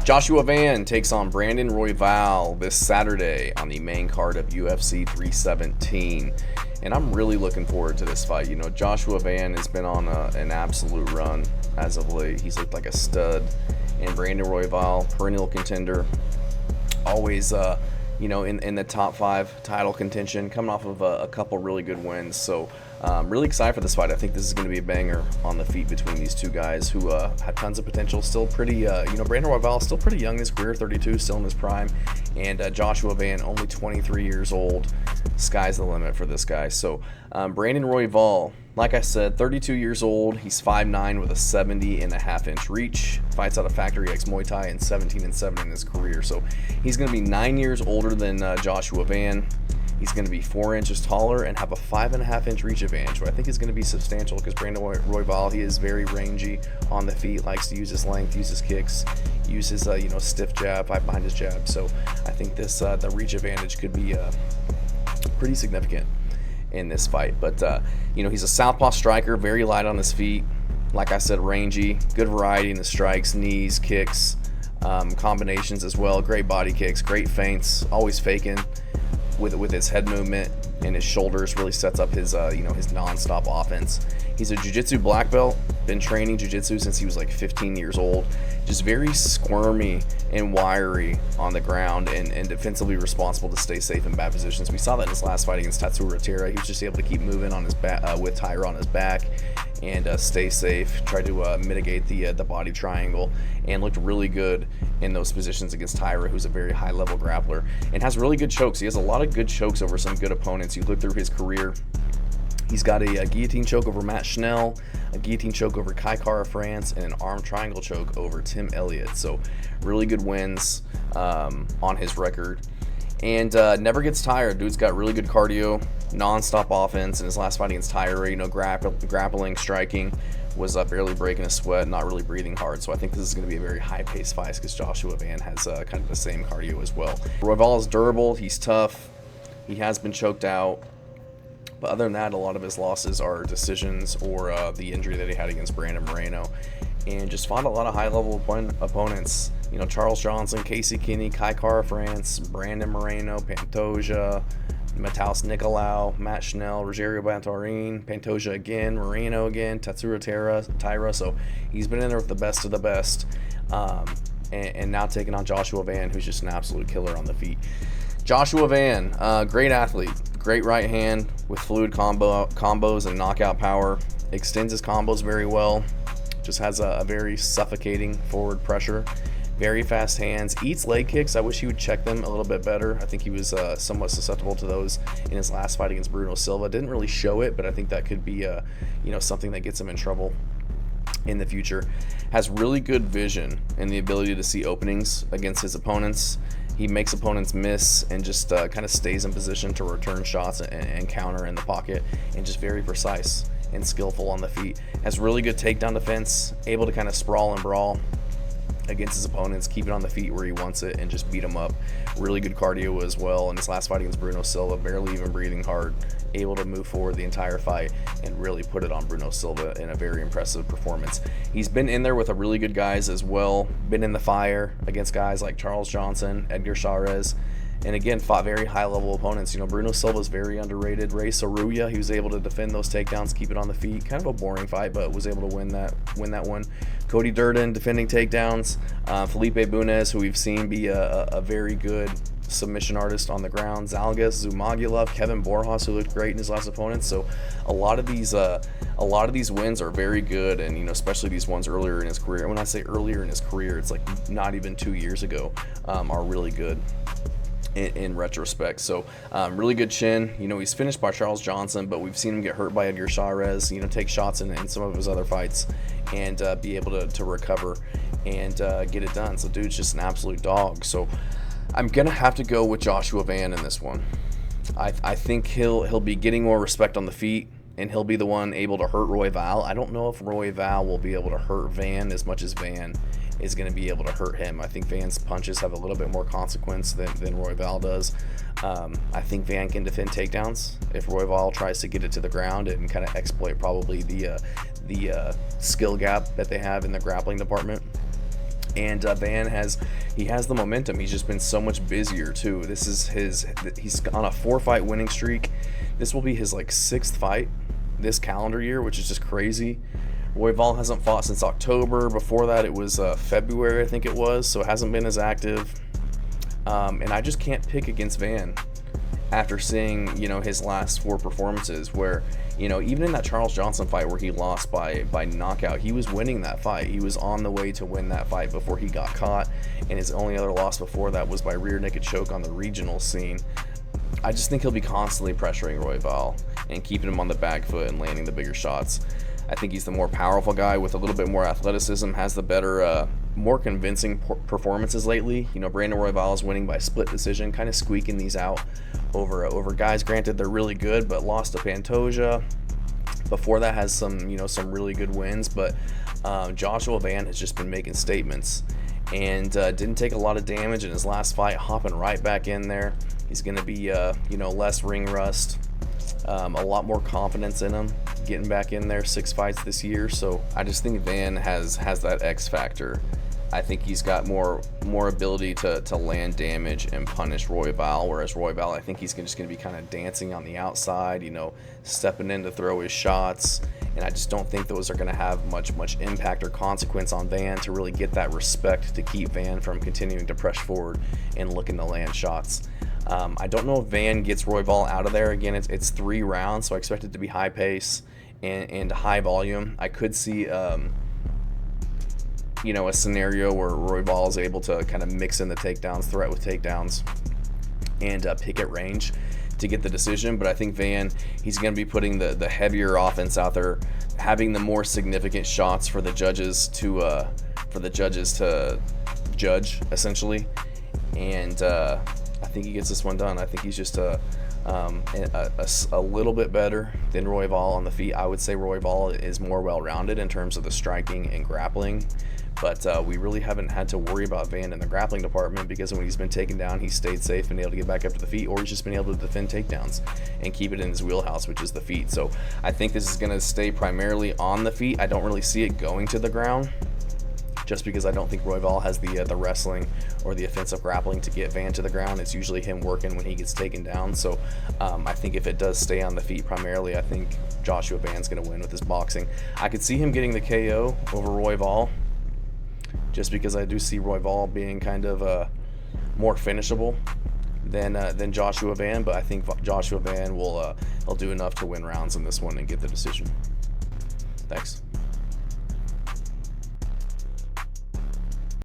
Joshua Van takes on Brandon Royval this Saturday on the main card of UFC 317. And I'm really looking forward to this fight. You know, Joshua Van has been on an absolute run as of late. He's looked like a stud. And Brandon Royval, perennial contender, always in the top 5 title contention, coming off of a couple really good wins. So really excited for this fight. I think this is going to be a banger on the feet between these two guys who have tons of potential. Still pretty, Brandon Royval is still pretty young in his career, 32, still in his prime. And Joshua Van, only 23 years old. Sky's the limit for this guy. So Brandon Royval, like I said, 32 years old. He's 5'9" with a 70.5-inch reach. Fights out of Factory X Muay Thai and 17-7 in his career. So he's going to be 9 years older than Joshua Van. He's going to be 4 inches taller and have a 5.5-inch reach advantage, which I think is going to be substantial because Brandon Royval, he is very rangy on the feet, likes to use his length, use his kicks, use his stiff jab, fight behind his jab. So I think this the reach advantage could be pretty significant in this fight. But he's a southpaw striker, very light on his feet. Like I said, rangy, good variety in the strikes, knees, kicks, combinations as well. Great body kicks, great feints, always faking with his head movement, and his shoulders really sets up his his non-stop offense. He's a jiu-jitsu black belt, been training jiu-jitsu since he was like 15 years old. Just very squirmy and wiry on the ground, and defensively responsible to stay safe in bad positions. We saw that in his last fight against Topuria. He was just able to keep moving on his back with Tyra on his back and stay safe, try to mitigate the body triangle, and looked really good in those positions against Tyra, who's a very high-level grappler and has really good chokes. He has a lot of good chokes over some good opponents. You look through his career, he's got a guillotine choke over Matt Schnell, a guillotine choke over Kai Kara France, and an arm triangle choke over Tim Elliott. So really good wins on his record. And never gets tired. Dude's got really good cardio, non-stop offense. In his last fight against Tyra, grappling, striking, was barely breaking a sweat, not really breathing hard. So I think this is going to be a very high-paced fight because Joshua Van has kind of the same cardio as well. Royval is durable. He's tough. He has been choked out. But other than that, a lot of his losses are decisions or the injury that he had against Brandon Moreno. And just fought a lot of high-level opponents. Charles Johnson, Casey Kinney, Kai Kara France, Brandon Moreno, Pantoja, Mataus Nicolau, Matt Schnell, Rogerio Bantarin, Pantoja again, Moreno again, Tatsuro Tyra. So he's been in there with the best of the best. And now taking on Joshua Van, who's just an absolute killer on the feet. Joshua Van, great athlete, great right hand with fluid combos and knockout power. Extends his combos very well. Just has a very suffocating forward pressure. Very fast hands. Eats leg kicks. I wish he would check them a little bit better. I think he was somewhat susceptible to those in his last fight against Bruno Silva. Didn't really show it, but I think that could be something that gets him in trouble in the future. Has really good vision and the ability to see openings against his opponents. He makes opponents miss and just kind of stays in position to return shots and counter in the pocket, and just very precise and skillful on the feet. Has really good takedown defense, able to kind of sprawl and brawl against his opponents, keep it on the feet where he wants it, and just beat him up. Really good cardio as well. In his last fight against Bruno Silva, barely even breathing hard, able to move forward the entire fight and really put it on Bruno Silva in a very impressive performance. He's been in there with a really good guys as well, been in the fire against guys like Charles Johnson, Edgar Chavez, and again, fought very high-level opponents. Bruno Silva's very underrated. Ray Saruya, he was able to defend those takedowns, keep it on the feet. Kind of a boring fight, but was able to win that one. Cody Durden defending takedowns. Felipe Lima, who we've seen be a very good submission artist on the ground. Zalgas Zumagulov, Kevin Borjas, who looked great in his last opponents. So a lot of these wins are very good, and especially these ones earlier in his career. And when I say earlier in his career, it's like not even 2 years ago, are really good in retrospect. So really good chin. He's finished by Charles Johnson, but we've seen him get hurt by Edgar Chavez, take shots in some of his other fights and be able to recover and get it done. So dude's just an absolute dog. So I'm gonna have to go with Joshua Van in this one. I think he'll be getting more respect on the feet, and he'll be the one able to hurt Royval. I don't know if Royval will be able to hurt Van as much as Van is going to be able to hurt him. I think Van's punches have a little bit more consequence than Royval does. I think Van can defend takedowns if Royval tries to get it to the ground and kind of exploit probably the skill gap that they have in the grappling department. And Van has the momentum. He's just been so much busier too. He's on a 4-fight winning streak. This will be his like 6th fight this calendar year, which is just crazy. Royval hasn't fought since October. Before that, it was February, I think it was. So it hasn't been as active. And I just can't pick against Van after seeing, you know, his last 4 performances where, you know, even in that Charles Johnson fight where he lost by knockout, he was winning that fight. He was on the way to win that fight before he got caught, and his only other loss before that was by rear naked choke on the regional scene. I just think he'll be constantly pressuring Royval and keeping him on the back foot and landing the bigger shots. I think he's the more powerful guy with a little bit more athleticism, has the better, more convincing performances lately. You know, Brandon Royval is winning by split decision, kind of squeaking these out over guys. Granted, they're really good, but lost to Pantoja. Before that, has some really good wins, but Joshua Van has just been making statements and didn't take a lot of damage in his last fight, hopping right back in there. He's going to be less ring rust, a lot more confidence in him, getting back in there, 6 fights this year. So I just think Van has that X factor. I think he's got more ability to land damage and punish Royval, whereas Royval, I think he's just going to be kind of dancing on the outside, you know, stepping in to throw his shots, and I just don't think those are going to have much impact or consequence on Van to really get that respect to keep Van from continuing to press forward and looking to land shots. I don't know if Van gets Royval out of there. Again, it's 3 rounds, so I expect it to be high pace and high volume. I could see a scenario where Royval is able to kind of mix in the takedowns, threat with takedowns, and pick at range to get the decision. But I think Van, he's going to be putting the heavier offense out there, having the more significant shots for the judges to judge, essentially. And I think he gets this one done. I think he's just a little bit better than Royval on the feet. I would say Royval is more well-rounded in terms of the striking and grappling, but we really haven't had to worry about Van in the grappling department because when he's been taken down, he's stayed safe and able to get back up to the feet, or he's just been able to defend takedowns and keep it in his wheelhouse, which is the feet. So I think this is going to stay primarily on the feet. I don't really see it going to the ground, just because I don't think Royval has the wrestling or the offensive grappling to get Van to the ground. It's usually him working when he gets taken down. So I think if it does stay on the feet primarily, I think Joshua Van's going to win with his boxing. I could see him getting the KO over Royval, just because I do see Royval being kind of more finishable than Joshua Van, but I think Joshua Van will do enough to win rounds in this one and get the decision. Thanks.